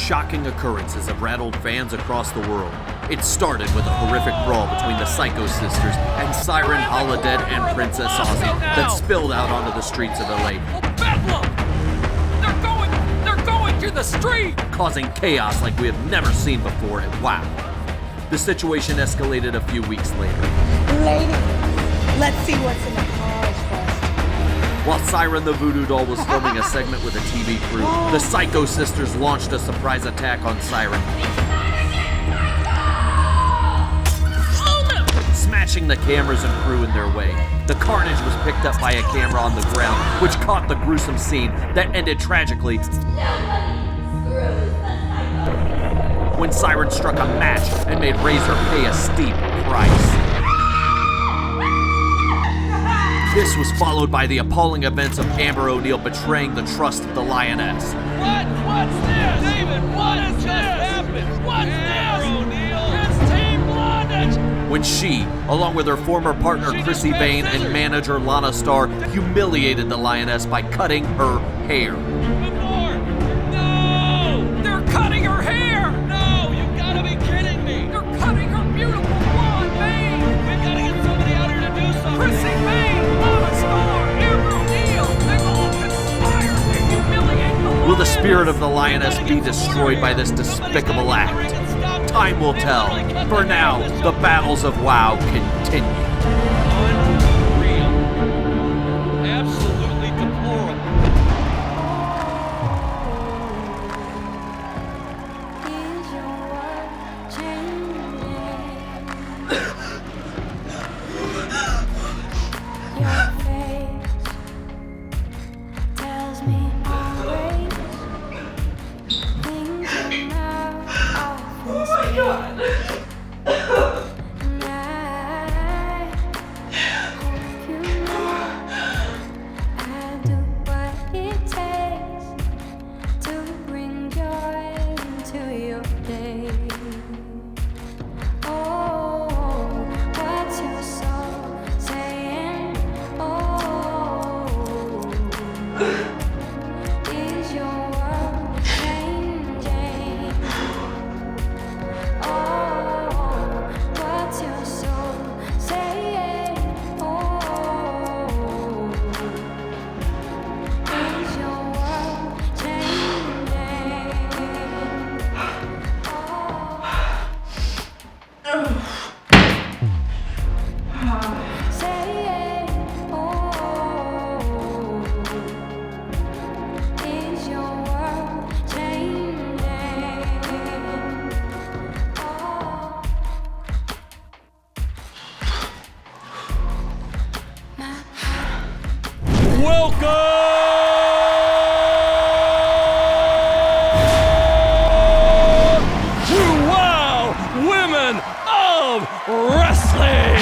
shocking occurrences have rattled fans across the world. It started with a horrific brawl between the Psycho Sisters and Siren, Holodead, and Princess Aussie that spilled out onto the streets of LA. Bedlam! They're going to the street! Causing chaos like we have never seen before at WOW. The situation escalated a few weeks later. Lady, let's see what's in the cars first. While Siren the Voodoo Doll was filming a segment with a TV crew, the Psycho Sisters launched a surprise attack on Siren, smashing the cameras and crew in their way. The carnage was picked up by a camera on the ground, which caught the gruesome scene that ended tragically when Siren struck a match and made Razor pay a steep price. This was followed by the appalling events of Amber O'Neil betraying the trust of the Lioness. What's this? David, what has just happened? What's this? O'Neil? It's Team Blondage! When she, along with her former partner Chrissy Vane and manager Lana Starr, humiliated the Lioness by cutting her hair. More! No! They're cutting her hair! No, you gotta be kidding me! They're cutting her beautiful blonde mane! We've gotta get somebody out here to do something! Chrissy Vane! Lana Starr! Amber O'Neil! They've all conspired to humiliate the Lioness! Will the spirit of the Lioness be destroyed by this despicable act? Time will tell. For now, the battles of WOW continue. Unreal. Absolutely deplorable. Is your world changing? Your face tells me always things are now often said. And I hope you know I do what it takes to bring joy into your day. Oh, what's your soul saying? Oh, is your world changing? Oh, what's your soul saying? Oh, is your world changing? Saying, oh, is your world changing? Oh, Welcome to WOW Women of Wrestling!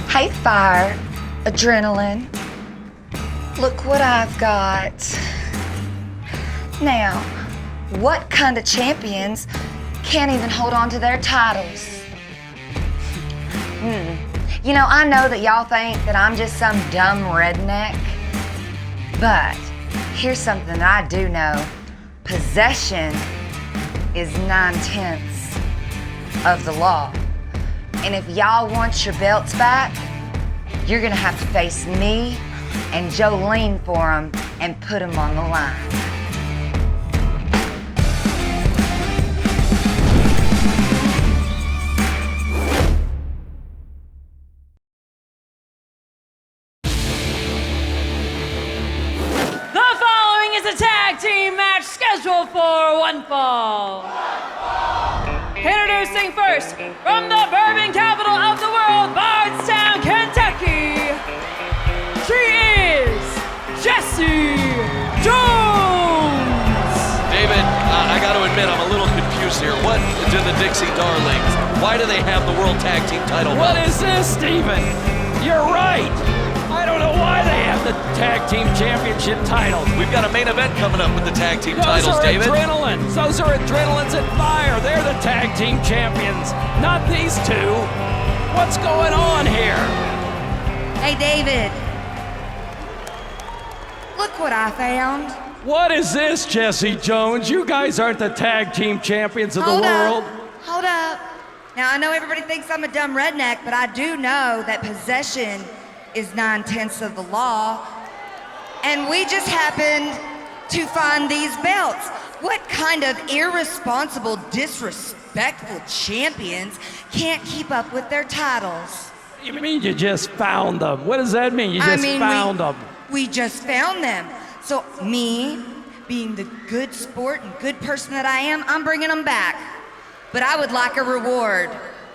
Hey, fire, adrenaline. Look what I've got. Now, what kind of champions can't even hold on to their titles? You know, I know that y'all think that I'm just some dumb redneck, but here's something I do know. Possession is 9/10 of the law. And if y'all want your belts back, you're gonna have to face me and Jolene for them and put them on the line. The following is a tag team match scheduled for one fall. Introducing first, from the bourbon capital of the world, Bardstown, Kentucky, she is Jessie Jones. David, I got to admit, I'm a little confused here. What do the Dixie Darlings? Why do they have the World Tag Team title? What is this, Steven? You're right. I don't know why they have the tag team championship titles. We've got a main event coming up with the tag team Those titles, are David. Adrenalines. Those are Adrenalines and Fire. They're the tag team champions, not these two. What's going on here? Hey, David. Look what I found. What is this, Jesse Jones? You guys aren't the tag team champions of the world. Hold up. Now, I know everybody thinks I'm a dumb redneck, but I do know that possession is 9/10 of the law. And we just happened to find these belts. What kind of irresponsible, disrespectful champions can't keep up with their titles? You mean you just found them? What does that mean? You just found them? We just found them. So me, being the good sport and good person that I am, I'm bringing them back. But I would like a reward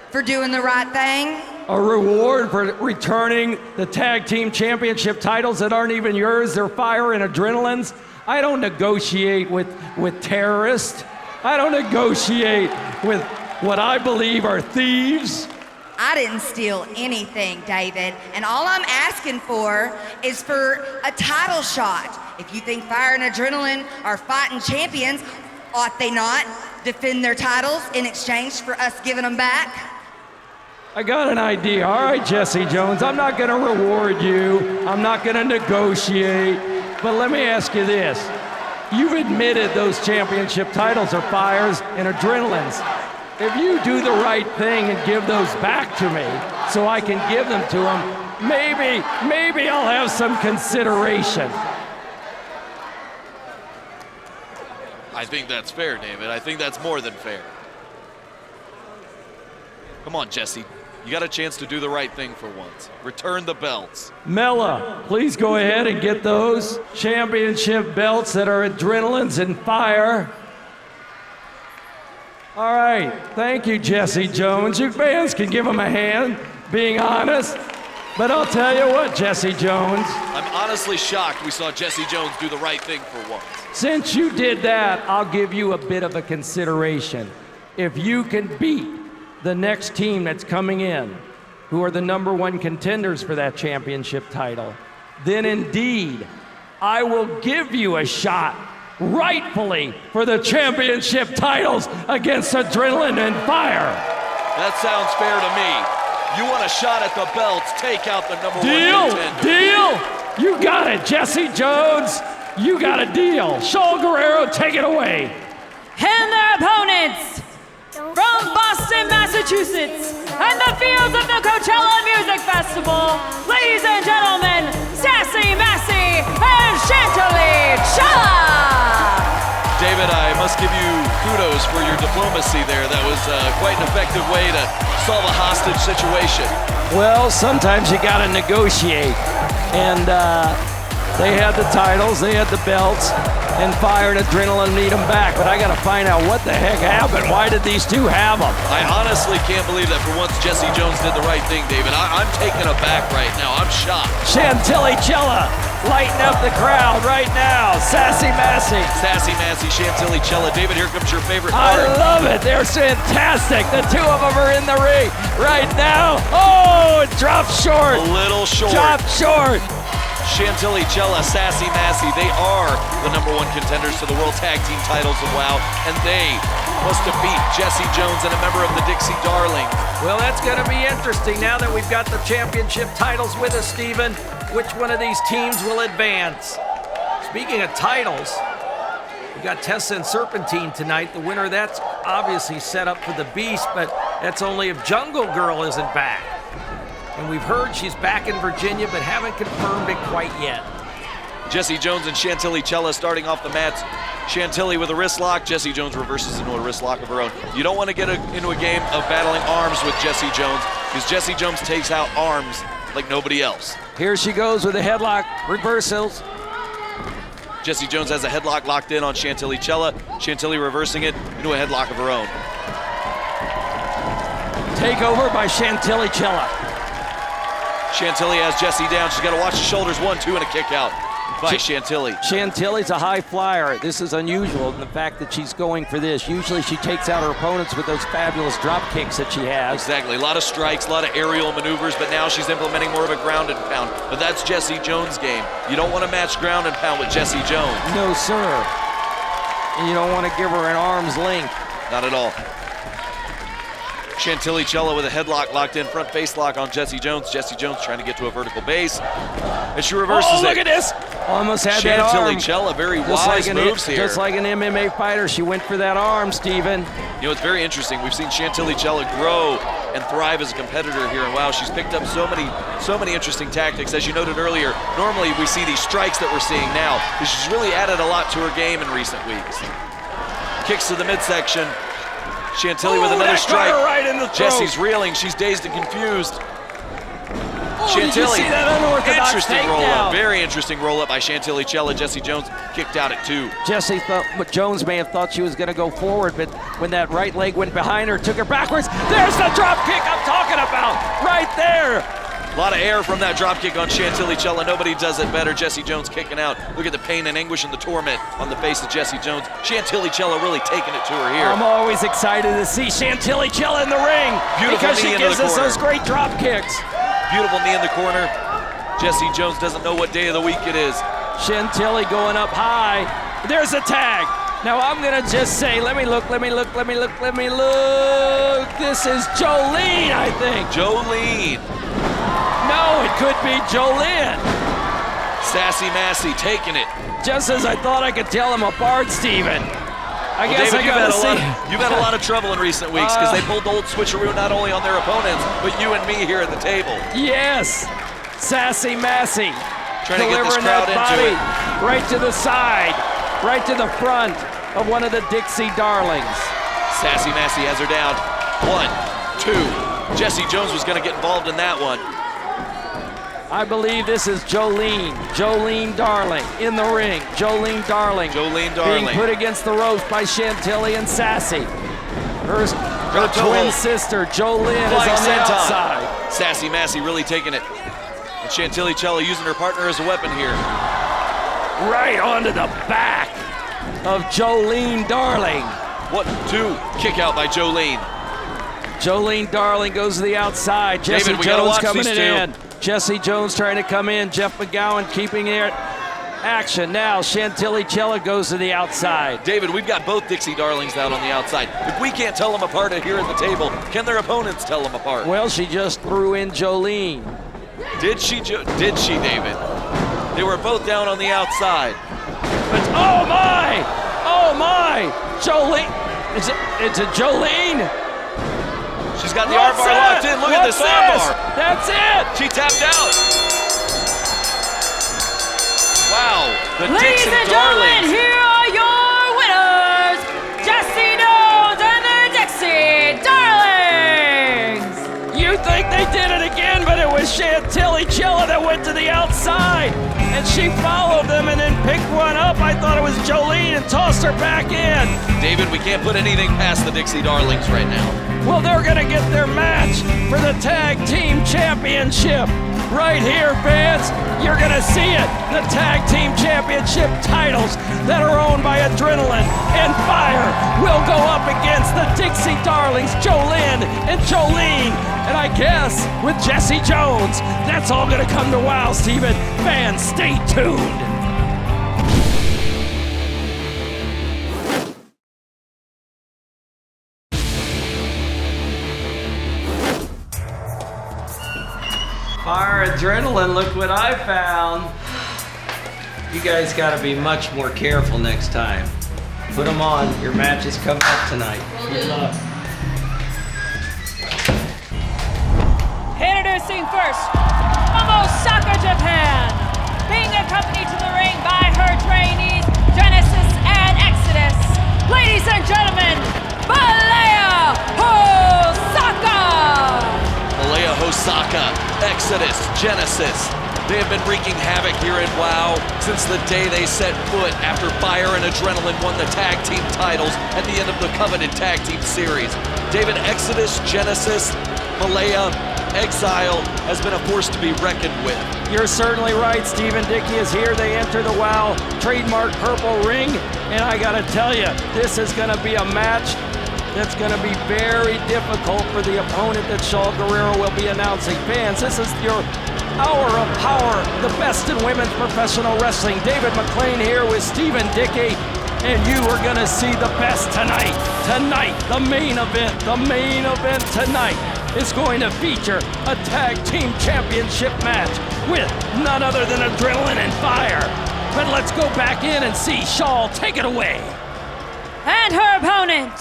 for doing the right thing. A reward for returning the tag team championship titles that aren't even yours? They're fire and adrenalines? I don't negotiate with terrorists. I don't negotiate with what I believe are thieves. I didn't steal anything, David, and all I'm asking for is for a title shot. If you think Fire and Adrenaline are fighting champions, ought they not defend their titles in exchange for us giving them back? I got an idea. All right, Jesse Jones, I'm not gonna reward you. I'm not gonna negotiate, but let me ask you this. You've admitted those championship titles are Fires and Adrenalines. If you do the right thing and give those back to me so I can give them to them, maybe I'll have some consideration. I think that's fair, David. I think that's more than fair. Come on, Jesse. You got a chance to do the right thing for once. Return the belts. Mela, please go ahead and get those championship belts that are Adrenalines and Fire. All right, thank you, Jesse Jones. You fans can give him a hand, being honest. But I'll tell you what, Jesse Jones. I'm honestly shocked we saw Jesse Jones do the right thing for once. Since you did that, I'll give you a bit of a consideration. If you can beat the next team that's coming in, who are the #1 contenders for that championship title, then indeed, I will give you a shot rightfully for the championship titles against Adrenaline and Fire. That sounds fair to me. You want a shot at the belts, take out the #1 contender. Deal! You got it, Jesse Jones. You got a deal. Shaul Guerrero, take it away. And their opponents from Boston, Massachusetts, and the fields of the Coachella Music Festival, ladies and gentlemen, Sassy Massey and Chantilly Chella! David, I must give you kudos for your diplomacy there. That was quite an effective way to solve a hostage situation. Well, sometimes you gotta negotiate. And they had the titles, they had the belts, and Fire and Adrenaline need them back. But I gotta find out what the heck happened. Why did these two have them? I honestly can't believe that for once Jesse Jones did the right thing, David. I'm taken aback right now. I'm shocked. Chantilly Chella, lighten up the crowd right now. Sassy Massey. Sassy Massey, Chantilly Chella. David, here comes your favorite I part. love it. They're fantastic. The two of them are in the ring right now. Oh, it dropped short. A little short. Dropped short. Chantilly Chella, Sassy Massey, they are the #1 contenders to the World Tag Team titles of WOW, and they must defeat Jesse Jones and a member of the Dixie Darlings. Well, that's going to be interesting now that we've got the championship titles with us, Steven. Which one of these teams will advance? Speaking of titles, we got Tessa and Serpentine tonight. The winner of that's obviously set up for the Beast, but that's only if Jungle Girl isn't back. And we've heard she's back in Virginia, but haven't confirmed it quite yet. Jesse Jones and Chantilly Chella starting off the mats. Chantilly with a wrist lock. Jesse Jones reverses into a wrist lock of her own. You don't want to get into a game of battling arms with Jesse Jones, because Jesse Jones takes out arms like nobody else. Here she goes with a headlock, reversals. Jesse Jones has a headlock locked in on Chantilly Chella. Chantilly reversing it into a headlock of her own. Takeover by Chantilly Chella. Chantilly has Jesse down. She's got to watch the shoulders. 1-2 and a kick out by Chantilly. Chantilly's a high flyer. This is unusual in the fact that she's going for this. Usually she takes out her opponents with those fabulous drop kicks that she has. Exactly. A lot of strikes, a lot of aerial maneuvers, but now she's implementing more of a ground and pound. But that's Jesse Jones' game. You don't want to match ground and pound with Jesse Jones. No, sir. And you don't want to give her an arm's length. Not at all. Chantilly Cella with a headlock locked in, front face lock on Jesse Jones. Jesse Jones trying to get to a vertical base. And she reverses Oh, it. look at this. Almost had that arm. Chantilly Cella, very wise moves here. Just like an MMA fighter, she went for that arm, Steven. You know, it's very interesting. We've seen Chantilly Cella grow and thrive as a competitor here, and wow, she's picked up so many interesting tactics. As you noted earlier, normally we see these strikes that we're seeing now, but she's really added a lot to her game in recent weeks. Kicks to the midsection. Chantilly with another strike. Right in the throat. Jesse's reeling. She's dazed and confused. Did you see that unorthodox interesting roll takedown? up. Very interesting roll up by Chantilly Cella. Jesse Jones kicked out at 2. Jesse thought, but Jones may have thought she was going to go forward, but when that right leg went behind her, took her backwards. There's the drop kick I'm talking about, right there. A lot of air from that drop kick on Chantilly Cella. Nobody does it better. Jesse Jones kicking out. Look at the pain and anguish and the torment on the face of Jesse Jones. Chantilly Cella really taking it to her here. I'm always excited to see Chantilly Cella in the ring. Beautiful because knee she into gives the us corner. those great drop kicks. Beautiful knee in the corner. Jesse Jones doesn't know what day of the week it is. Chantilly going up high. There's a tag. Now I'm gonna just say, let me look. This is Jolene, I think. Jolene. No, it could be Jolene. Sassy Massey taking it. Just as I thought I could tell them apart, Steven. I guess David, I gotta see. you've had a lot of trouble in recent weeks because they pulled the old switcheroo not only on their opponents, but you and me here at the table. Yes, Sassy Massey. Trying to get this Delivering crowd that into body it. right to the side, right to the front of one of the Dixie Darlings. Sassy Massey has her down. 1, 2. Jesse Jones was going to get involved in that one. I believe this is Jolene Darling in the ring. Jolene Darling being put against the ropes by Chantilly and Sassy. Her twin sister, Jolene, is on the outside. Sassy Massey really taking it. And Chantilly Cella using her partner as a weapon here. Right onto the back of Jolene Darling. 1, 2, kick out by Jolene. Jolene Darling goes to the outside. Jesse David, we gotta Jones watch coming these two. in. Jesse Jones trying to come in. Jeff McGowan keeping it. Action now. Chantilly Cella goes to the outside. David, we've got both Dixie Darlings out on the outside. If we can't tell them apart here at the table, can their opponents tell them apart? Well, she just threw in Jolene. Did she, David? They were both down on the outside. But oh my! Jolene, it's a Jolene. She's got the armbar locked in. Look at the sandbar. That's it. She tapped out. Wow, the Ladies Dixie and gentlemen, Darlings. here are your winners, Jesse Jones and the Dixie Darlings. You think they did it again, but it was Chantilly Cella that went to the outside. And she followed them and then picked one up. I thought it was Jolene and tossed her back in. David, we can't put anything past the Dixie Darlings right now. Well, they're gonna get their match for the Tag Team Championship. Right here, fans, you're gonna see it. The Tag Team Championship titles that are owned by Adrenaline and Fire will go up against the Dixie Darlings, Jolene and Jolene. And I guess with Jesse Jones, that's all gonna come to WOW, Steven. Fans, stay tuned. Fire Adrenaline, look what I found. You guys gotta be much more careful next time. Put them on, your match is coming up tonight. Good luck. Introducing first, from Osaka, Japan, being accompanied to the ring by her trainees, Genesis and Exodus. Ladies and gentlemen, Malia Hosaka! Malia Hosaka, Exodus, Genesis. They have been wreaking havoc here in WOW since the day they set foot after Fire and Adrenaline won the tag team titles at the end of the coveted tag team series. David, Exodus, Genesis, Malaya, Exile has been a force to be reckoned with. You're certainly right. Stephen Dickey is here. They enter the WOW trademark purple ring. And I gotta tell you, this is gonna be a match that's going to be very difficult for the opponent that Shaw Guerrero will be announcing. Fans, this is your hour of power, the best in women's professional wrestling. David McLean here with Stephen Dickey. and you are gonna see the best tonight. Tonight, the main event tonight is going to feature a tag team championship match with none other than adrenaline and fire. But let's go back in and see Shawl take it away. And her opponent,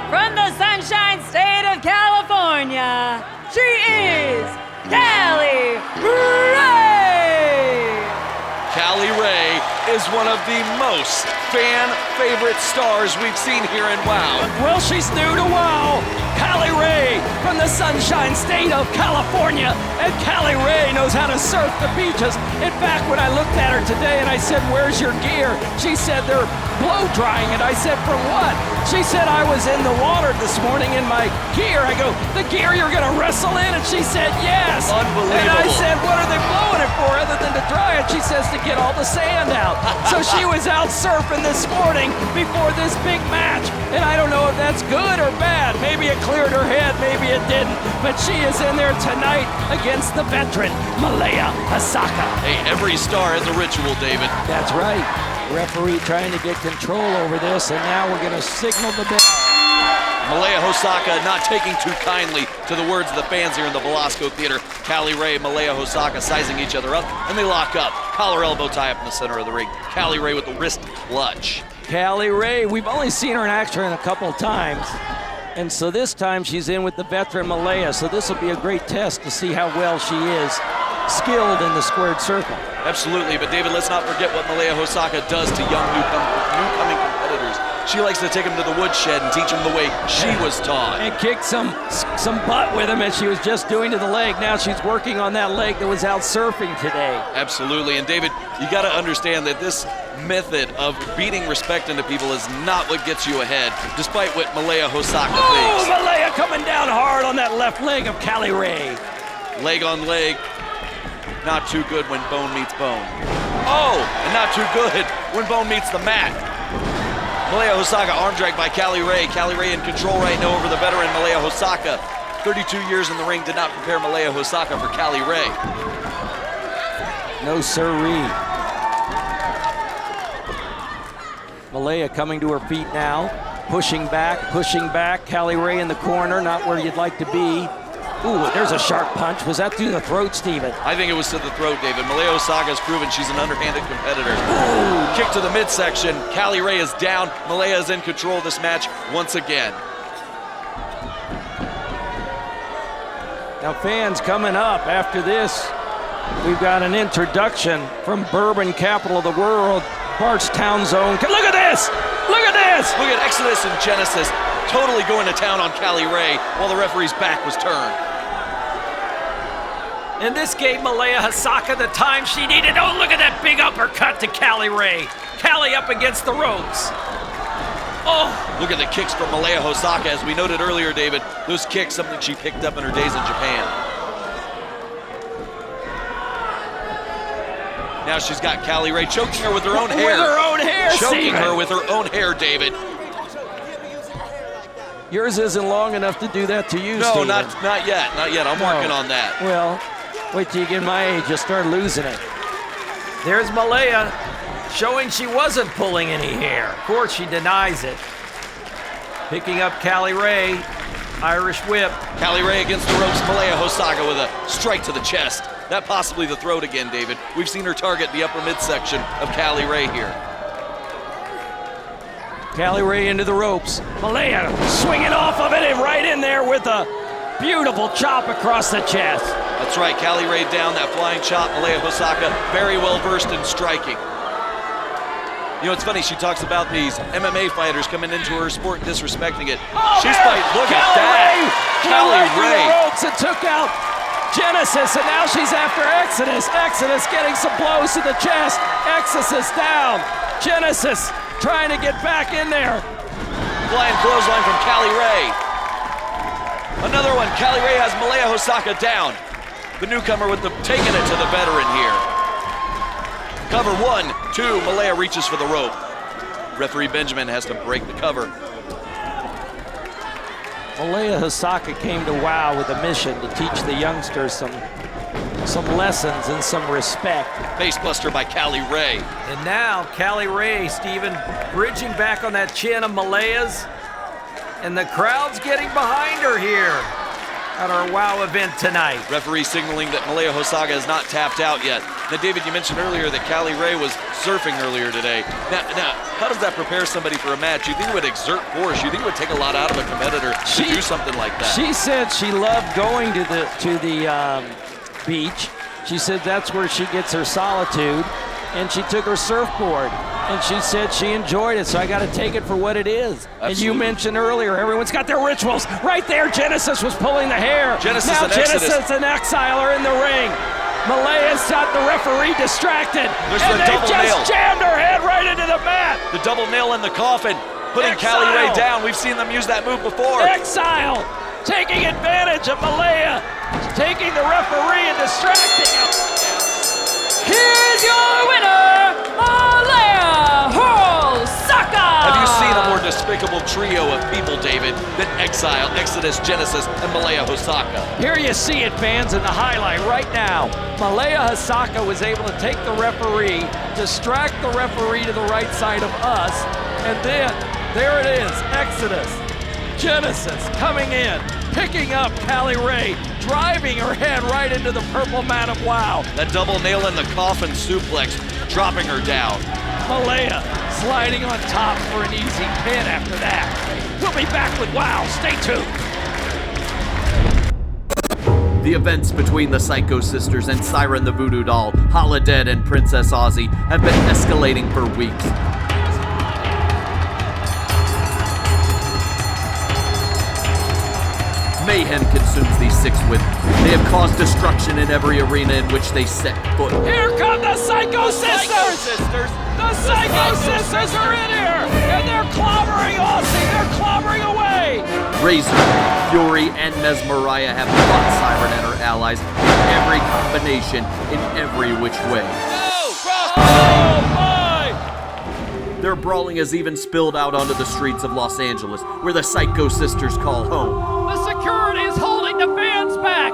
from the Sunshine State of California, she is Cali Ray! Cali Ray is one of the most fan-favorite stars we've seen here in WoW. Well, she's new to WoW. Cali Ray from the Sunshine State of California. And Cali Ray knows how to surf the beaches. In fact, when I looked at her today and I said, "Where's your gear?" She said, "They're blow drying it." I said, "From what?" She said, "I was in the water this morning in my gear." I go, "The gear you're gonna wrestle in?" And she said, "Yes." Unbelievable. And I said, "What are they blowing it for other than to dry it?" She says, "To get all the sand out." So she was out surfing this morning before this big match. And I don't know if that's good or bad. Maybe it cleared her head, maybe it didn't. But she is in there tonight against the veteran, Malia Hosaka. Hey, every star has a ritual, David. That's right. Referee trying to get control over this, and now we're gonna signal the bell. Malia Hosaka not taking too kindly to the words of the fans here in the Velasco Theater. Cali Ray and Malia Hosaka sizing each other up, and they lock up. Collar elbow tie up in the center of the ring. Cali Ray with the wrist clutch. Cali Ray, we've only seen her in action a couple of times. And so this time she's in with the veteran Malaya. So this will be a great test to see how well she is skilled in the squared circle. Absolutely, but David, let's not forget what Malia Hosaka does to young newcoming competitors. She likes to take them to the woodshed and teach them the way she was taught. And kick some butt with him as she was just doing to the leg. Now she's working on that leg that was out surfing today. Absolutely, and David, you got to understand that this method of beating respect into people is not what gets you ahead, despite what Malia Hosaka thinks. Oh, Malaya coming down hard on that left leg of Cali Ray. Leg on leg, not too good when bone meets bone. Oh, and not too good when bone meets the mat. Malia Hosaka arm drag by Cali Ray. Cali Ray in control right now over the veteran Malia Hosaka. 32 years in the ring did not prepare Malia Hosaka for Cali Ray. No sirree. Malaya coming to her feet now, pushing back. Cali Ray in the corner, not where you'd like to be. Ooh, there's a sharp punch. Was that through the throat, Steven? I think it was to the throat, David. Malia Hosaka has proven she's an underhanded competitor. Ooh, kick to the midsection. Cali Ray is down. Malaya is in control of this match once again. Now fans coming up after this, we've got an introduction from Bourbon capital of the world, Bardstown Zone. Look at this! Look at this! Look at Exodus and Genesis totally going to town on Cali Ray while the referee's back was turned. And this gave Malia Hosaka the time she needed. Oh, look at that big uppercut to Cali Ray. Cali up against the ropes. Oh! Look at the kicks from Malia Hosaka. As we noted earlier, David, those kicks, something she picked up in her days in Japan. Now she's got Cali Ray choking her with her own hair. With her own hair, choking Steven. her with her own hair, David. Yours isn't long enough to do that to you, No, Steven. not yet. Not yet. I'm working on that. Well, wait till you get my age, you'll start losing it. There's Malaya showing she wasn't pulling any hair. Of course, she denies it. Picking up Cali Ray, Irish whip. Cali Ray against the ropes. Malia Hosaka with a strike to the chest. That possibly the throat again, David. We've seen her target the upper midsection of Cali Ray here. Cali Ray into the ropes. Malaya swinging off of it and right in there with a beautiful chop across the chest. That's right, Cali Ray down, that flying chop. Malia Hosaka very well versed in striking. You know, it's funny, she talks about these MMA fighters coming into her sport and disrespecting it. Oh, She's man. fighting, look at that. Cali Ray. The ropes and took out Genesis, and now she's after Exodus. Exodus getting some blows to the chest. Exodus down. Genesis trying to get back in there. Flying clothesline from Cali Ray. Another one, Cali Ray has Malia Hosaka down. The newcomer with taking it to the veteran here. Cover 1, 2, Malaya reaches for the rope. Referee Benjamin has to break the cover. Malia Hosaka came to WoW with a mission to teach the youngsters some some lessons and some respect. Facebuster by Cali Ray. And now, Cali Ray, Steven, bridging back on that chin of Malaya's. And the crowd's getting behind her here at our WOW event tonight. Referee signaling that Malia Hosaka is not tapped out yet. Now, David, you mentioned earlier that Cali Ray was surfing earlier today. Now, how does that prepare somebody for a match? You think it would exert force? You think it would take a lot out of a competitor to do something like that? She said she loved going to the beach. She said that's where she gets her solitude, and she took her surfboard. And she said she enjoyed it, so I got to take it for what it is. Absolutely. And you mentioned earlier, everyone's got their rituals. Right there, Genesis was pulling the hair. Genesis now and Genesis and Exile are in the ring. Malaya's got the referee distracted. There's and the they double just nail. jammed her head right into the mat. The double nail in the coffin, putting Exile. Cali Ray down. We've seen them use that move before. Exile taking advantage of Malaya, taking the referee and distracting him. Here's your winner, Malia Hosaka! Have you seen a more despicable trio of people, David, than Exile, Exodus, Genesis, and Malia Hosaka? Here you see it, fans, in the highlight right now. Malaya Hosaka was able to take the referee, distract the referee to the right side of us, and then there it is, Exodus, Genesis coming in, picking up Cali Ray, driving her head right into the purple mat of WOW. That double nail in the coffin suplex, dropping her down. Malaya sliding on top for an easy pin after that. We'll be back with WOW. Stay tuned. The events between the Psycho Sisters and Siren the Voodoo Doll, Holodead and Princess Aussie have been escalating for weeks. Mayhem consumes these six women. They have caused destruction in every arena in which they set foot. Here come the Psycho Sisters! The Psycho Sisters are in here! And they're clobbering Aussie! They're clobbering away! Razor, Fury, and Malaya have fought Siren and her allies in every combination, in every which way. Oh my! Their brawling has even spilled out onto the streets of Los Angeles, where the Psycho Sisters call home. The security is holding the fans back!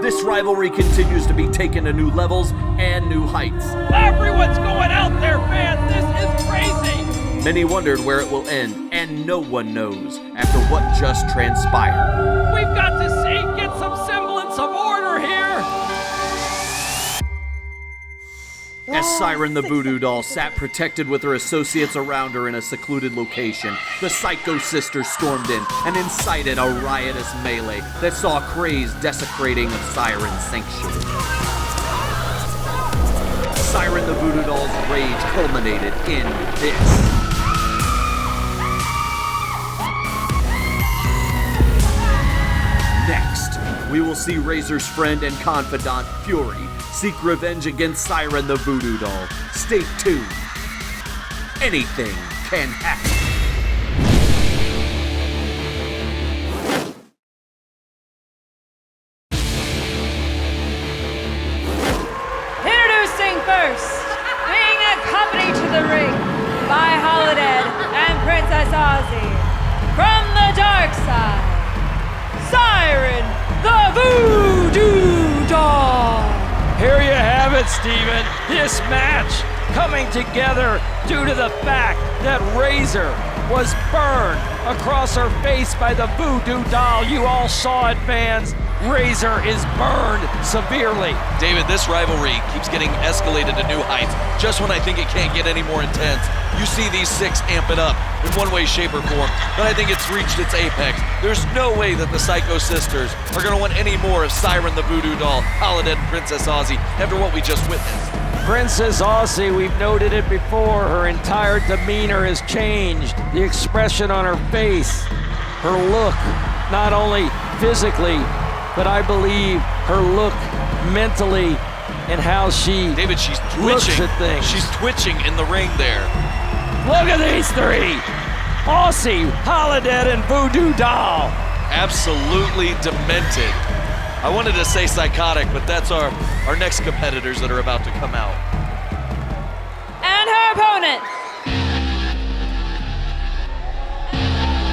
This rivalry continues to be taken to new levels and new heights. Everyone's going out there, fans! This is crazy! Many wondered where it will end, and no one knows after what just transpired. We've got to get some semblance of order here! As Siren the Voodoo Doll sat protected with her associates around her in a secluded location, the Psycho Sisters stormed in and incited a riotous melee that saw crazed desecrating of Siren's sanctuary. Siren the Voodoo Doll's rage culminated in this. Next, we will see Razor's friend and confidant, Fury, seek revenge against Siren the Voodoo Doll. Stay tuned. Anything can happen. Introducing first, being accompanied to the ring by Holodead and Princess Aussie. From the dark side, Siren the Voodoo Doll. Here you have it, Steven. This match coming together due to the fact that Razor was burned across her face by the Voodoo Doll. You all saw it, fans. Razor is burned severely. David, this rivalry keeps getting escalated to new heights just when I think it can't get any more intense. You see these six amp it up in one way, shape, or form, but I think it's reached its apex. There's no way that the Psycho Sisters are going to want any more of Siren the Voodoo Doll, Holodead, and Princess Aussie after what we just witnessed. Princess Aussie, we've noted it before, her entire demeanor has changed. The expression on her face, her look, not only physically, but I believe her look mentally and how she David, she's looks twitching. at things. She's twitching in the ring there. Look at these three. Aussie, Holodead, and Voodoo Doll. Absolutely demented. I wanted to say psychotic, but that's our next competitors that are about to come out. And her opponent,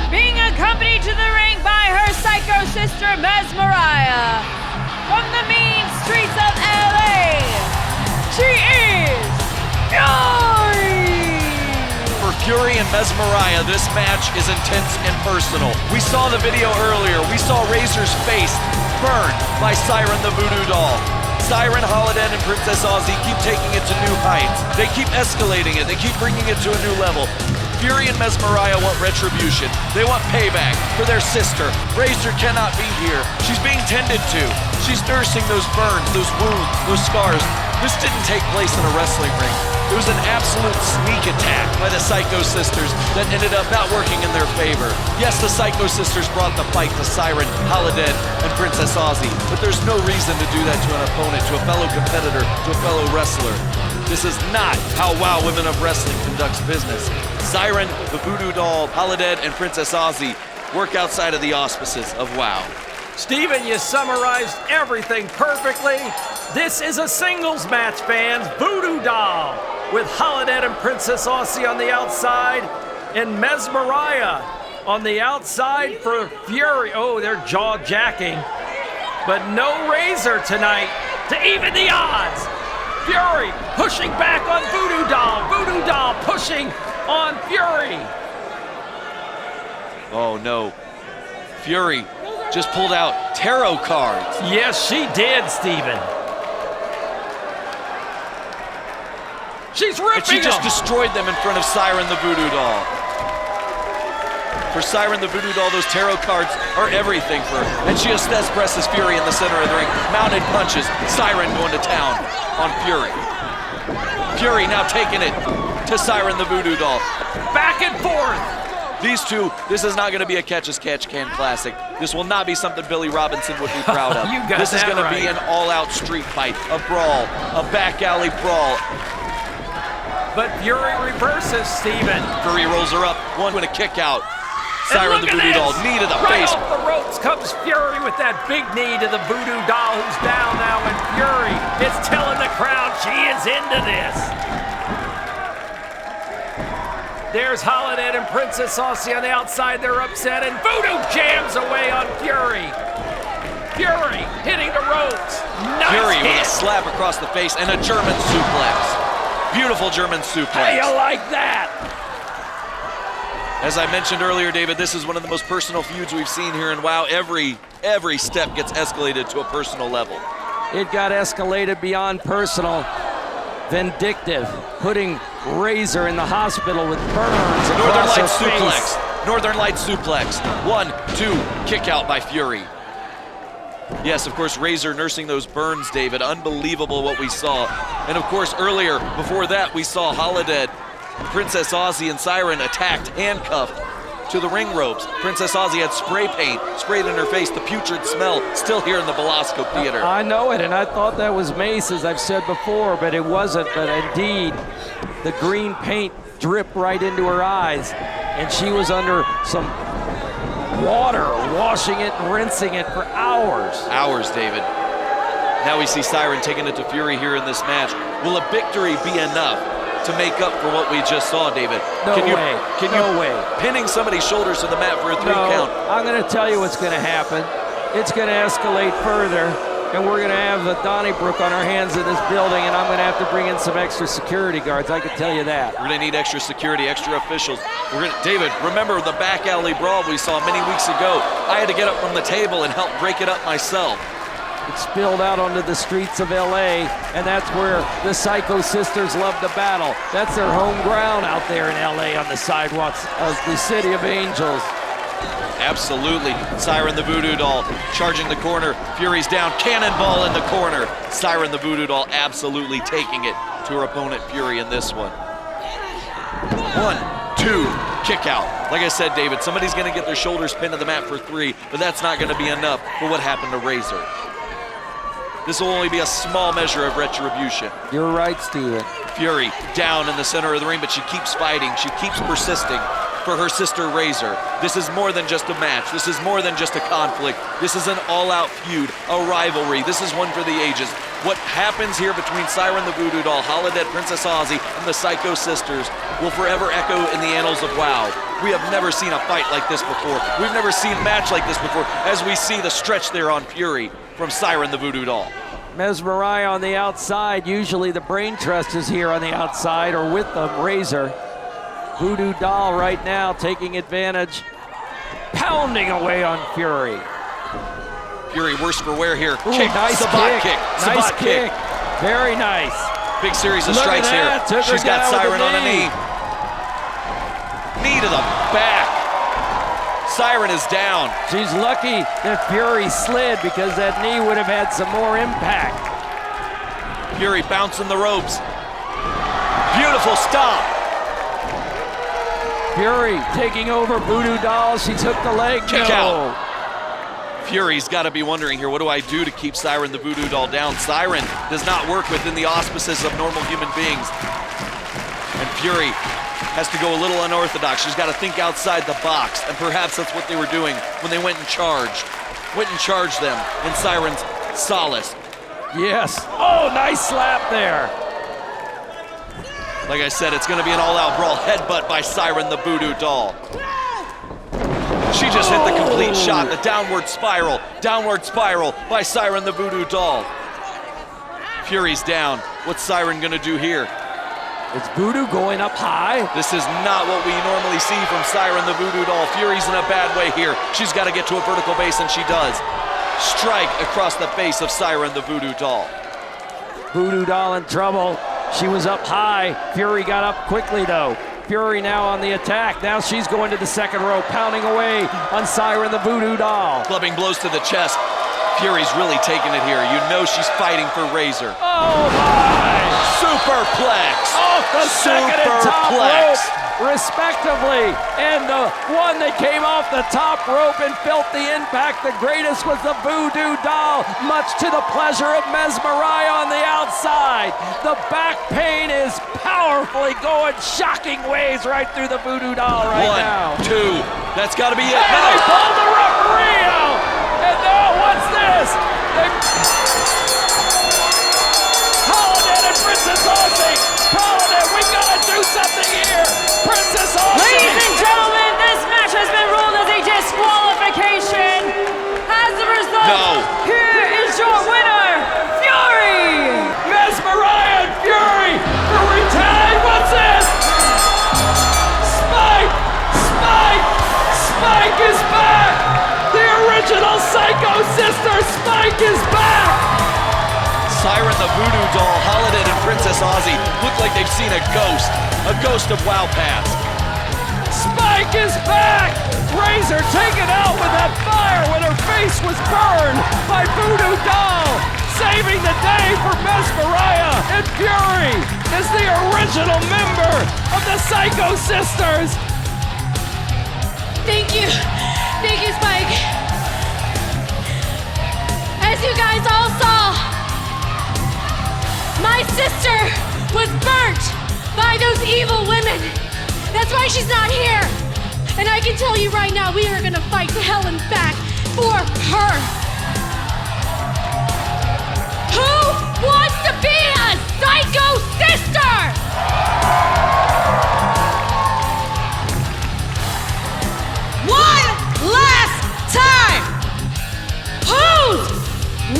being accompanied to the ring by her Psycho sister, Malaya. From the mean streets of LA, she is Fury! For Fury and Mesmeriah, this match is intense and personal. We saw the video earlier. We saw Razor's face burned by Siren the Voodoo Doll. Siren, Holiday, and Princess Aussie keep taking it to new heights. They keep escalating it. They keep bringing it to a new level. Fury and Mesmeriah want retribution. They want payback for their sister. Razor cannot be here. She's being tended to. She's nursing those burns, those wounds, those scars. This didn't take place in a wrestling ring. It was an absolute sneak attack by the Psycho Sisters that ended up not working in their favor. Yes, the Psycho Sisters brought the fight to Siren, Holiday, and Princess Aussie, but there's no reason to do that to an opponent, to a fellow competitor, to a fellow wrestler. This is not how WOW Women of Wrestling conducts business. Siren, the Voodoo Doll, Holiday, and Princess Aussie work outside of the auspices of WOW. Steven, you summarized everything perfectly. This is a singles match, fans. Voodoo Doll with Holiday and Princess Aussie on the outside and Mesmeriah on the outside for Fury. Oh, they're jaw-jacking. But no Razor tonight to even the odds. Fury pushing back on Voodoo Doll. Voodoo Doll pushing on Fury. Oh no. Fury just pulled out tarot cards. Yes, she did, Steven. She's ripping And she just them. destroyed them in front of Siren the Voodoo Doll. For Siren the Voodoo Doll, those tarot cards are everything for her. And she just presses Fury in the center of the ring. Mounted punches. Siren going to town on Fury. Fury now taking it to Siren the Voodoo Doll. Back and forth. These two, this is not going to be a catch-as-catch-can classic. This will not be something Billy Robinson would be proud of. You got this is that going to be right. an all-out street fight, a brawl, a back alley brawl. But Fury reverses, Steven. Fury rolls her up, one with a kick out. And Siren look the at Voodoo this. Doll, knee to the Right face. off the ropes comes Fury with that big knee to the Voodoo Doll, who's down now, and Fury is telling the crowd she is into this. There's Holiday and Princess Aussie on the outside. They're upset, and Voodoo jams away on Fury. Fury hitting the ropes. Nice Fury hit. with a slap across the face and a German suplex. Beautiful German How suplex. you like that? As I mentioned earlier, David, this is one of the most personal feuds we've seen here in WOW. Every step gets escalated to a personal level. It got escalated beyond personal. Vindictive, putting Razor in the hospital with burns Northern across Lights her face. suplex. Northern Lights suplex. 1, 2, kick out by Fury. Yes, of course, Razor nursing those burns, David. Unbelievable what we saw. And of course, earlier, before that, we saw Holiday, Princess Aussie, and Siren attacked, handcuffed to the ring ropes. Princess Aussie had spray paint sprayed in her face. The putrid smell still here in the Belasco Theater. I know it, and I thought that was mace, as I've said before, but it wasn't. But indeed, the green paint dripped right into her eyes, and she was under some water, washing it and rinsing it for hours. Hours, David. Now we see Siren taking it to Fury here in this match. Will a victory be enough to make up for what we just saw, David? No way. Pinning somebody's shoulders to the mat for a 3 count. I'm going to tell you what's going to happen. It's going to escalate further, and we're going to have the Donnybrook on our hands in this building, and I'm going to have to bring in some extra security guards. I can tell you that. We're going to need extra security, extra officials. David, remember the back alley brawl we saw many weeks ago? I had to get up from the table and help break it up myself. It spilled out onto the streets of LA, and that's where the Psycho Sisters love to battle. That's their home ground out there in LA on the sidewalks of the City of Angels. Absolutely. Siren the Voodoo Doll charging the corner. Fury's down. Cannonball in the corner. Siren the Voodoo Doll absolutely taking it to her opponent Fury in this one. 1, 2, kick out. Like I said, David, somebody's going to get their shoulders pinned to the mat for 3, but that's not going to be enough for what happened to Razor. This will only be a small measure of retribution. You're right, Steven. Fury down in the center of the ring, but she keeps fighting. She keeps persisting for her sister Razor. This is more than just a match. This is more than just a conflict. This is an all-out feud, a rivalry. This is one for the ages. What happens here between Siren the Voodoo Doll, Holiday, Princess Aussie, and the Psycho Sisters will forever echo in the annals of WOW. We have never seen a fight like this before. We've never seen a match like this before, as we see the stretch there on Fury from Siren the Voodoo Doll. Malaya on the outside. Usually the brain trust is here on the outside or with the Razor. Voodoo Doll right now taking advantage, pounding away on Fury. Fury worse for wear here. Ooh, Kick, nice Sabat kick. kick. Nice Sabat kick. Very nice. Big series of Look strikes at that. here. Took her She's got down with Siren the on a knee. Knee to the back. Siren is down. She's lucky that Fury slid because that knee would have had some more impact. Fury bouncing the ropes. Beautiful stop. Fury taking over Voodoo Doll. She took the leg. Kick out. Fury's got to be wondering here, what do I do to keep Siren the Voodoo Doll down? Siren does not work within the auspices of normal human beings. And Fury has to go a little unorthodox. She's got to think outside the box, and perhaps that's what they were doing when they went and charged. Went and charged them in Siren's solace. Yes. Oh, nice slap there. Like I said, it's going to be an all-out brawl. Headbutt by Siren the Voodoo Doll. She just hit the complete shot, the downward spiral by Siren the Voodoo Doll. Fury's down. What's Siren gonna do here? It's Voodoo going up high. This is not what we normally see from Siren the Voodoo Doll. Fury's in a bad way here. She's gotta get to a vertical base, and she does. Strike across the face of Siren the Voodoo Doll. Voodoo Doll in trouble. She was up high. Fury got up quickly though. Fury now on the attack. Now she's going to the second row, pounding away on Siren the Voodoo Doll. Clubbing blows to the chest. Fury's really taking it here. You know she's fighting for Razor. Oh my! Superplex! Off the second and top rope, respectively. And the one that came off the top rope and felt the impact, the greatest was the Voodoo Doll, much to the pleasure of Malia on the outside. The back pain is powerfully going shocking ways right through the Voodoo Doll right now. 1, 2, that's gotta be it. And they pulled the referee out. And now what's this? Holiday and Princess Aussie. Holiday, we gotta do something here. Princess Aussie. Ladies and gentlemen, this match has been ruled as a disqualification. As a result, here is your winner, Fury. Malia and Fury for retain. What's this? Spike is back. The original Psycho Sister Spike is back. Siren the Voodoo Doll, Holiday, and Princess Aussie look like they've seen a ghost of Wow Pass. Spike is back. Razor taken out with that fire when her face was burned by Voodoo Doll. Saving the day for Malia and Fury is the original member of the Psycho Sisters. Thank you, Spike. As you guys all saw, my sister was burnt by those evil women. That's why she's not here. And I can tell you right now, we are gonna fight to hell and back for her. Who wants to be a Psycho Sister? One last time. Who's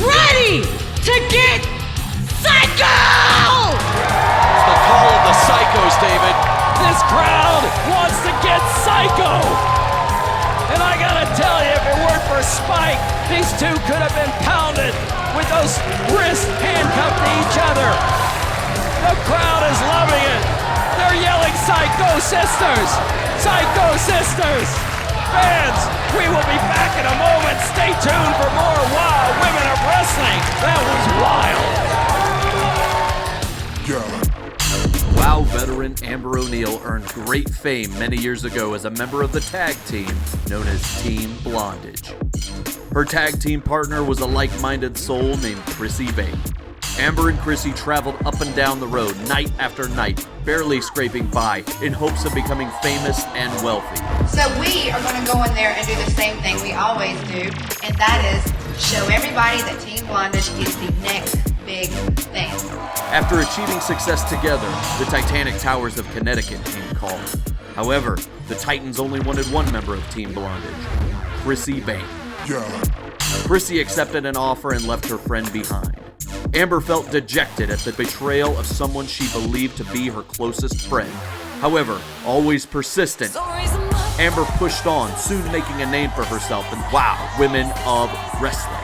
ready to get psycho? It's the call of the Psychos, David. This crowd wants to get psycho. And I gotta tell you, if it weren't for Spike, these two could have been pounded with those wrists handcuffed to each other. The crowd is loving it. They're yelling Psycho Sisters! Psycho Sisters! Fans, we will be back in a moment. Stay tuned for more Wild Women of Wrestling. That was wild. WoW veteran Amber O'Neal earned great fame many years ago as a member of the tag team known as Team Blondage. Her tag team partner was a like-minded soul named Chrissy Bain. Amber and Chrissy traveled up and down the road night after night, barely scraping by, in hopes of becoming famous and wealthy. So we are going to go in there and do the same thing we always do, and that is show everybody that Team Blondage is the next big thing. After achieving success together, the Titanic Towers of Connecticut came calling. However, the Titans only wanted one member of Team Blondage, Chrissy Bain. Chrissy accepted an offer and left her friend behind. Amber felt dejected at the betrayal of someone she believed to be her closest friend. However, always persistent, Amber pushed on, soon making a name for herself in WOW Women of Wrestling.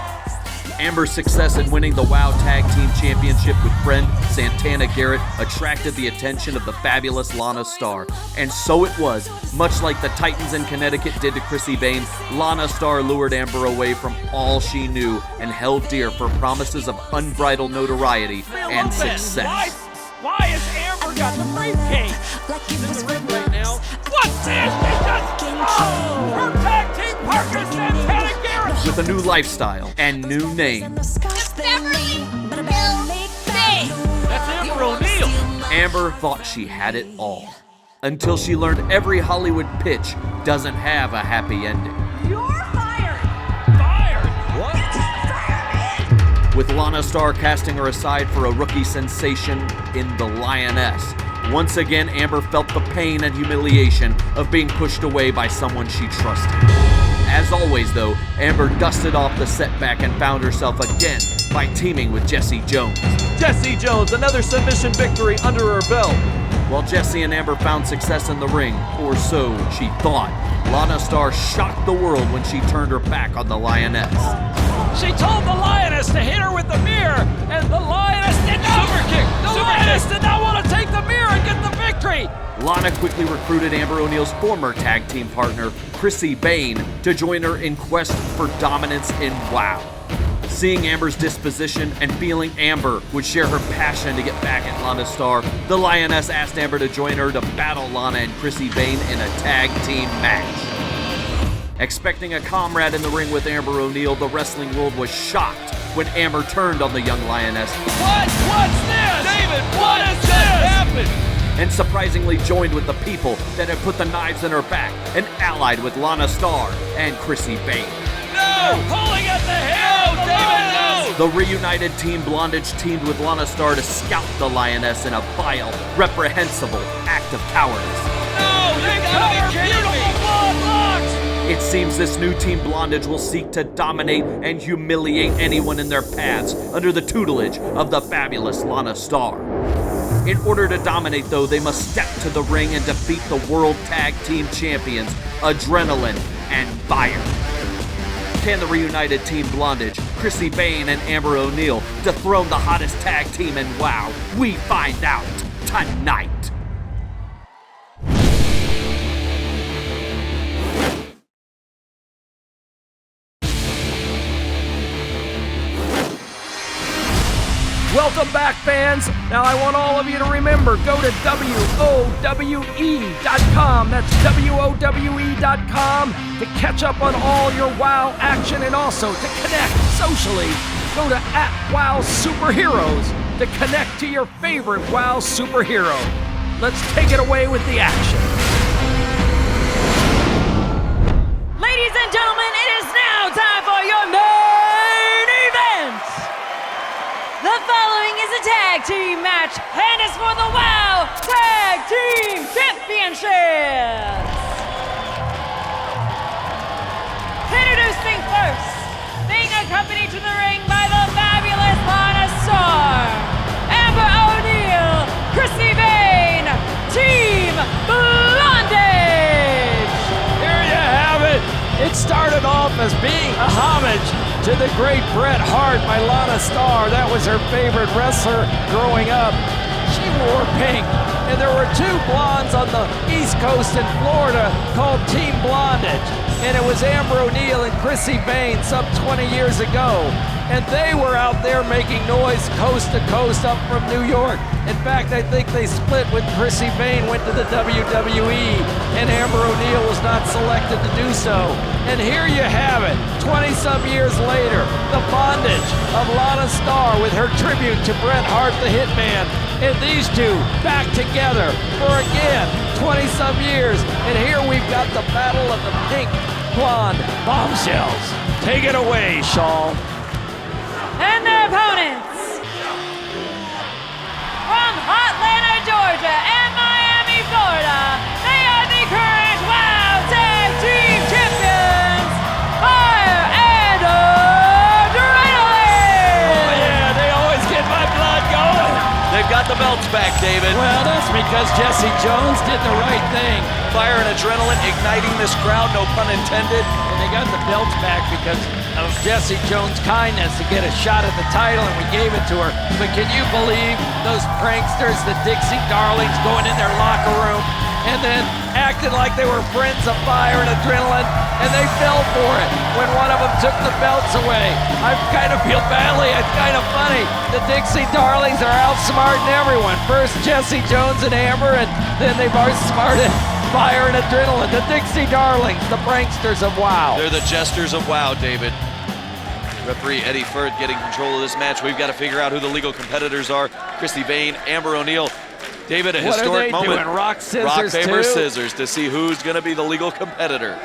Amber's success in winning the WOW Tag Team Championship with friend Santana Garrett attracted the attention of the fabulous Lana Starr. And so it was, much like the Titans in Connecticut did to Chrissy Bane, Lana Starr lured Amber away from all she knew and held dear for promises of unbridled notoriety and success. Why has Amber got the briefcase? She's in the ring right now. What's this? Her tag team partner, Santana Garrett. With a new lifestyle and new name, That's Amber O'Neil. Amber thought she had it all. Until she learned every Hollywood pitch doesn't have a happy ending. You're fired! Fired? What? With Lana Starr casting her aside for a rookie sensation in The Lioness. Once again, Amber felt the pain and humiliation of being pushed away by someone she trusted. As always, though, Amber dusted off the setback and found herself again by teaming with Jesse Jones. Jesse Jones, another submission victory under her belt. While Jesse and Amber found success in the ring, or so she thought, Lana Starr shocked the world when she turned her back on the Lioness. She told the Lioness to hit her with the mirror, and the Lioness did not. Super kick. The Lioness did not want to take the mirror and get the victory. Lana quickly recruited Amber O'Neil's former tag team partner, Chrissy Bane, to join her in quest for dominance in WOW. Seeing Amber's disposition and feeling Amber would share her passion to get back at Lana Starr, the Lioness asked Amber to join her to battle Lana and Chrissy Bane in a tag team match. Expecting a comrade in the ring with Amber O'Neil, the wrestling world was shocked when Amber turned on the young Lioness. What's this? David, what has just happened? And surprisingly joined with the people that had put the knives in her back and allied with Lana Starr and Chrissy Bane. No! Pulling at the hair! No, David, no! The reunited Team Blondage teamed with Lana Starr to scalp the Lioness in a vile, reprehensible act of cowardice. No, you gotta be kidding me! Blonde locks! It seems this new Team Blondage will seek to dominate and humiliate anyone in their paths under the tutelage of the fabulous Lana Starr. In order to dominate, though, they must step to the ring and defeat the World Tag Team Champions, Adrenaline and Fire. Can the reunited Team Blondage, Chrissy Bane and Amber O'Neil, dethrone the hottest tag team in WOW? We find out tonight. Welcome back, fans. Now I want all of you to remember, go to WOWE.com. That's WOWE.com to catch up on all your WOW action and also to connect socially. Go to @WOWSuperheroes to connect to your favorite WOW superhero. Let's take it away with the action. Ladies and gentlemen, it is now time for your main event. The following is a tag team match, and it's for the WOW Tag Team Championships. Introducing first, being accompanied to the ring by the fabulous Lana Starr, Amber O'Neil, Chrissy Bane, Team Blondage. There you have it. It started off as being a homage to the great Bret Hart by Lana Starr. That was her favorite wrestler growing up. She wore pink, and there were two blondes on the East Coast in Florida called Team Blondage, and it was Amber O'Neil and Chrissy Bane some 20 years ago, and they were out there making noise coast to coast up from New York. In fact, I think they split when Chrissy Bane went to the WWE, and Amber O'Neil was not selected to do so. And here you have it, 20-some years later, the bondage of Lana Starr with her tribute to Bret Hart the Hitman, and these two back together for again 20-some years. And here we've got the battle of the pink blonde bombshells. Take it away, Shaw. And their opponents, from Atlanta, Georgia, and Miami, Florida, they are the current WOW Tag Team Champions, Fire and Adrenaline! Oh yeah, they always get they've got the belts back, David. Well, that's because Jesse Jones did the right thing. Fire and adrenaline igniting this crowd, no pun intended. And they got the belts back because of Jesse Jones' kindness to get a shot at the title, and we gave it to her. But can you believe those pranksters, the Dixie Darlings, going in their locker room and then acting like they were friends of Fire and Adrenaline, and they fell for it when one of them took the belts away. I kind of feel badly. It's kind of funny. The Dixie Darlings are outsmarting everyone. First Jesse Jones and Amber, and then they've outsmarted Fire and Adrenaline. The Dixie Darlings, the pranksters of WOW. They're the jesters of WOW, David. Referee Eddie Furt getting control of this match. We've got to figure out who the legal competitors are. Chrissy Vane, Amber O'Neal. David, a historic moment. What are they doing? Rock, scissors, Rock, paper, too? scissors to see who's going to be the legal competitor.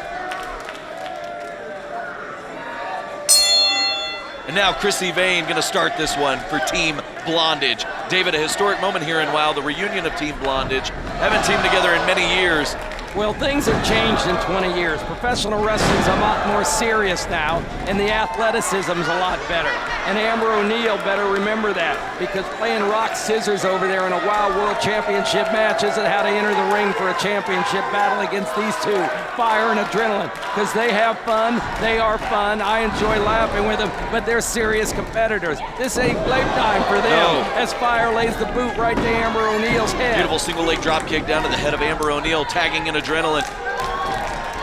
And now Chrissy Vane going to start this one for Team Blondage. David, a historic moment here in WOW, the reunion of Team Blondage. Haven't teamed together in many years. Well, things have changed in 20 years. Professional wrestling's a lot more serious now, and the athleticism's a lot better. And Amber O'Neal better remember that, because playing rock, scissors over there in a WOW World Championship match isn't how to enter the ring for a championship battle against these two, Fire and Adrenaline, because they have fun, they are fun, I enjoy laughing with them, but they're serious competitors. This ain't playtime for them, as Fire lays the boot right to Amber O'Neal's head. Beautiful single leg drop kick down to the head of Amber O'Neal, tagging in Adrenaline.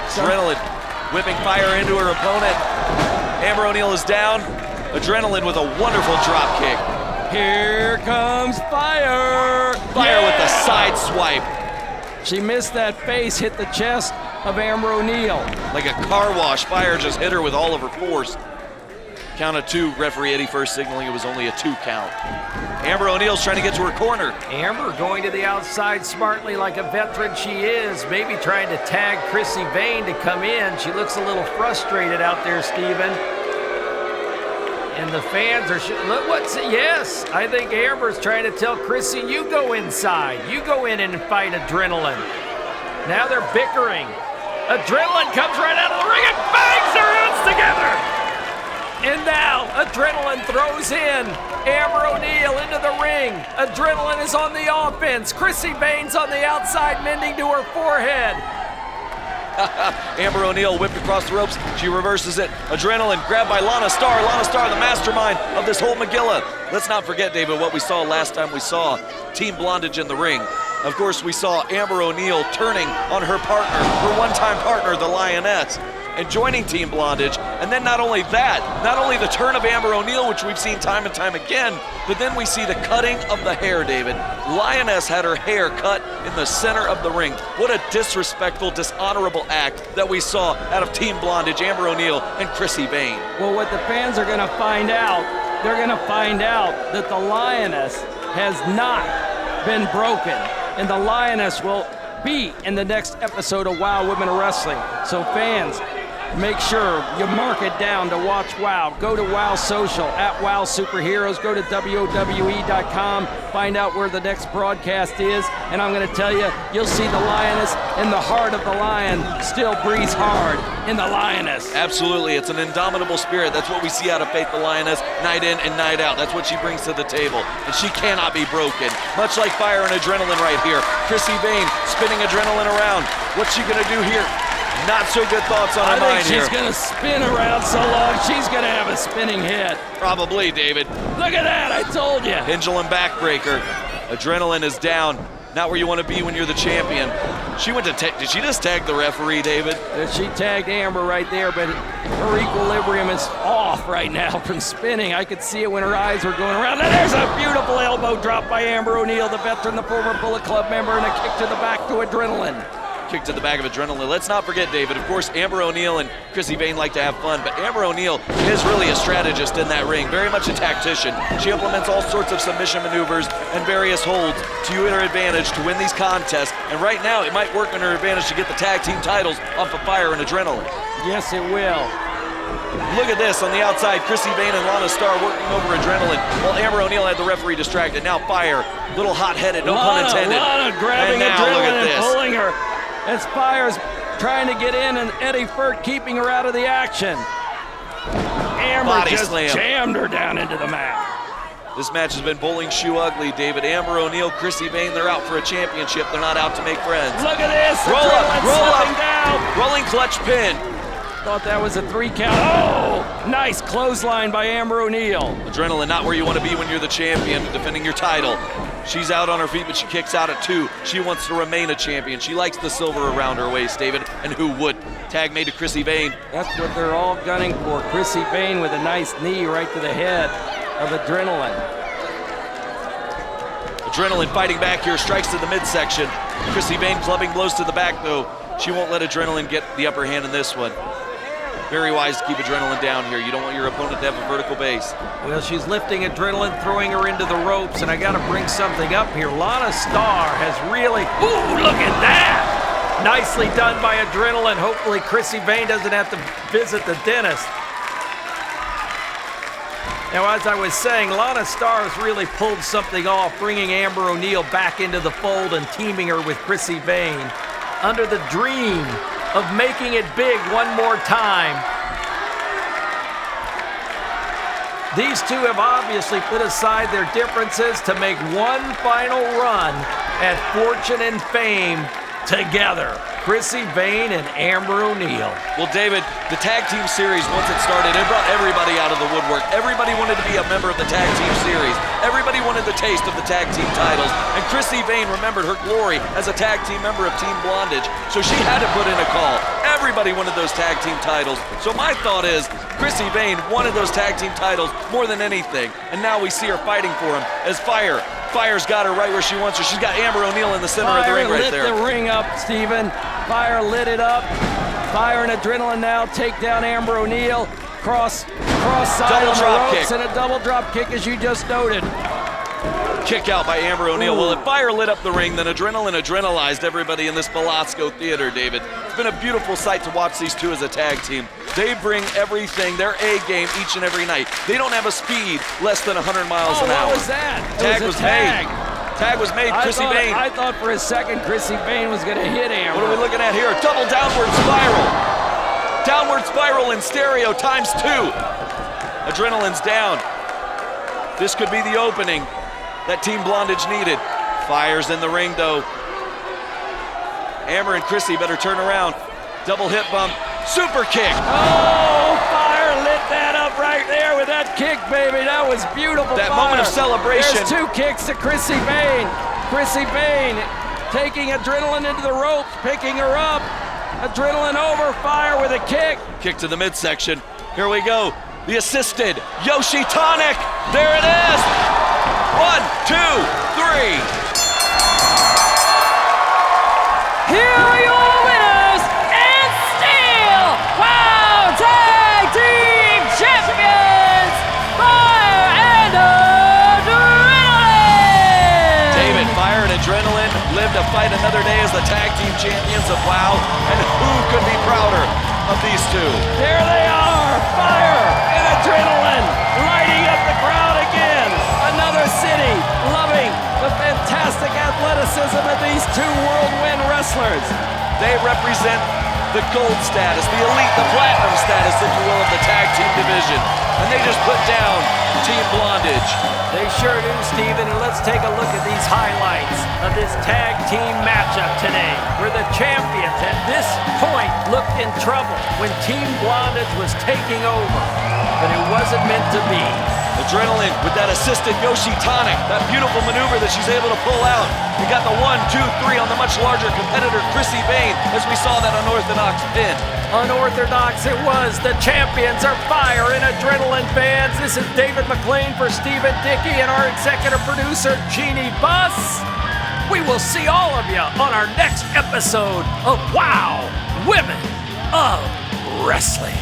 Adrenaline whipping Fire into her opponent. Amber O'Neal is down. Adrenaline with a wonderful drop kick. Here comes Fire. Fire with the side swipe. She missed that face, hit the chest of Amber O'Neal. Like a car wash, Fire just hit her with all of her force. Count of two, referee Eddie First signaling it was only a 2 count. Amber O'Neal's trying to get to her corner. Amber going to the outside smartly like a veteran she is, maybe trying to tag Chrissy Vane to come in. She looks a little frustrated out there, Steven. And the fans are, look what's, yes, I think Amber's trying to tell Chrissy, you go inside. You go in and fight Adrenaline. Now they're bickering. Adrenaline comes right out of the ring and bangs their heads together. And now, Adrenaline throws in Amber O'Neal into the ring. Adrenaline is on the offense. Chrissy Vane's on the outside, mending to her forehead. Amber O'Neal whipped across the ropes. She reverses it. Adrenaline grabbed by Lana Starr. Lana Starr, the mastermind of this whole Megillah. Let's not forget, David, what we saw last time we saw Team Blondage in the ring. Of course, we saw Amber O'Neal turning on her partner, her one-time partner, the Lioness, and joining Team Blondage. And then not only that, not only the turn of Amber O'Neal, which we've seen time and time again, but then we see the cutting of the hair, David. Lioness had her hair cut in the center of the ring. What a disrespectful, dishonorable act that we saw out of Team Blondage, Amber O'Neal and Chrissy Vane. Well, what the fans are gonna find out, they're gonna find out that the Lioness has not been broken, and the Lioness will be in the next episode of WOW Women of Wrestling. So fans, make sure you mark it down to watch WOW. Go to WOW Social, at WOW Superheroes. Go to WOWE.com. Find out where the next broadcast is. And I'm going to tell you, you'll see the Lioness, and the heart of the lion still breathes hard in the Lioness. Absolutely. It's an indomitable spirit. That's what we see out of Faith the Lioness night in and night out. That's what she brings to the table. And she cannot be broken. Much like Fire and Adrenaline right here. Chrissy Vane spinning Adrenaline around. What's she going to do here? Not so good thoughts on her mind here. I think she's going to spin around so long, she's going to have a spinning head. Probably, David. Look at that, I told you. Pendulum backbreaker. Adrenaline is down. Not where you want to be when you're the champion. She went to did she just tag the referee, David? She tagged Amber right there, but her equilibrium is off right now from spinning. I could see it when her eyes were going around. And there's a beautiful elbow drop by Amber O'Neal, the veteran, the former Bullet Club member, and a kick to the back to Adrenaline. Kick to the back of Adrenaline. Let's not forget, David, of course, Amber O'Neal and Chrissy Vane like to have fun, but Amber O'Neal is really a strategist in that ring, very much a tactician. She implements all sorts of submission maneuvers and various holds to her advantage to win these contests, and right now it might work in her advantage to get the tag team titles off of Fire and Adrenaline. Yes, it will. Look at this on the outside, Chrissy Vane and Lana Starr working over Adrenaline while Amber O'Neal had the referee distracted. Now Fire, little hot-headed, no pun intended. Lana grabbing and now, Adrenaline and pulling her. As Fire's trying to get in, and Eddie Furt keeping her out of the action. Amber Body just slam. jammed her down into the mat. This match has been bowling shoe ugly, David. Amber O'Neal, Chrissy Vane, they're out for a championship. They're not out to make friends. Look at this. Roll up. Down. Rolling clutch pin. Thought that was a 3 count. Oh, nice clothesline by Amber O'Neal. Adrenaline not where you want to be when you're the champion, defending your title. She's out on her feet, but she kicks out at 2. She wants to remain a champion. She likes the silver around her waist, David, and who would? Tag made to Chrissy Vane. That's what they're all gunning for. Chrissy Vane with a nice knee right to the head of Adrenaline. Adrenaline fighting back here, strikes to the midsection. Chrissy Vane clubbing blows to the back, though. She won't let Adrenaline get the upper hand in this one. Very wise to keep Adrenaline down here. You don't want your opponent to have a vertical base. Well, she's lifting Adrenaline, throwing her into the ropes, and I got to bring something up here. Lana Starr has really, ooh, look at that! Nicely done by Adrenaline. Hopefully Chrissy Vane doesn't have to visit the dentist. Now, as I was saying, Lana Starr has really pulled something off, bringing Amber O'Neal back into the fold and teaming her with Chrissy Vane under the dream of making it big one more time. These two have obviously put aside their differences to make one final run at fortune and fame together. Chrissy Vane and Amber O'Neal. Well, David, the tag team series, once it started, it brought everybody out of the woodwork. Everybody wanted to be a member of the tag team series. Everybody wanted the taste of the tag team titles. And Chrissy Vane remembered her glory as a tag team member of Team Blondage, so she had to put in a call. Everybody wanted those tag team titles. So my thought is, Chrissy Vane wanted those tag team titles more than anything. And now we see her fighting for them as Fire's got her right where she wants her. She's got Amber O'Neal in the center of the ring right there. Fire lit the ring up, Steven. Fire lit it up. Fire and Adrenaline now take down Amber O'Neal. Cross side on the ropes and a double drop kick, as you just noted. Kick out by Amber O'Neal. Well, if Fire lit up the ring, then Adrenaline adrenalized everybody in this Belasco Theater, David. It's been a beautiful sight to watch these two as a tag team. They bring everything, their A game, each and every night. They don't have a speed less than 100 miles an hour. What was that? Tag was made. Tag was made. Chrissy Vane. I thought for a second Chrissy Vane was going to hit Amber. What are we looking at here? A double downward spiral. Downward spiral in stereo times 2. Adrenaline's down. This could be the opening that Team Blondage needed. Fire's in the ring, though. Amber and Chrissy better turn around. Double hip bump. Super kick. Oh, Fire lit that up right there with that kick, baby. That was beautiful. That Fire. moment of celebration. There's 2 kicks to Chrissy Vane. Chrissy Vane taking Adrenaline into the ropes, picking her up. Adrenaline over, Fire with a kick. Kick to the midsection. Here we go. The assisted Yoshi Tonic. There it is. 1, 2, 3. Here are your winners and still Wow Tag Team Champions, Fire and Adrenaline! David, Fire and Adrenaline live to fight another day as the tag team champions of WOW, and who could be prouder of these two? There they are, Fire and Adrenaline, lighting up the crowd again. Another city loving the fantastic athleticism of these 2 whirlwind wrestlers. They represent the gold status, the elite, the platinum status, if you will, of the tag team division. And they just put down Team Blondage. They sure do, Steven, and let's take a look at these highlights of this tag team matchup today, where the champions at this point looked in trouble when Team Blondage was taking over, but it wasn't meant to be. Adrenaline with that assisted Yoshi Tonic, that beautiful maneuver that she's able to pull out. We got the 1, 2, 3 on the much larger competitor, Chrissy Vane, as we saw that unorthodox pin. Unorthodox it was. The champions are Fire and Adrenaline fans. This is David McLean for Stephen Dickey and our executive producer, Jeannie Buss. We will see all of you on our next episode of WOW Women of Wrestling.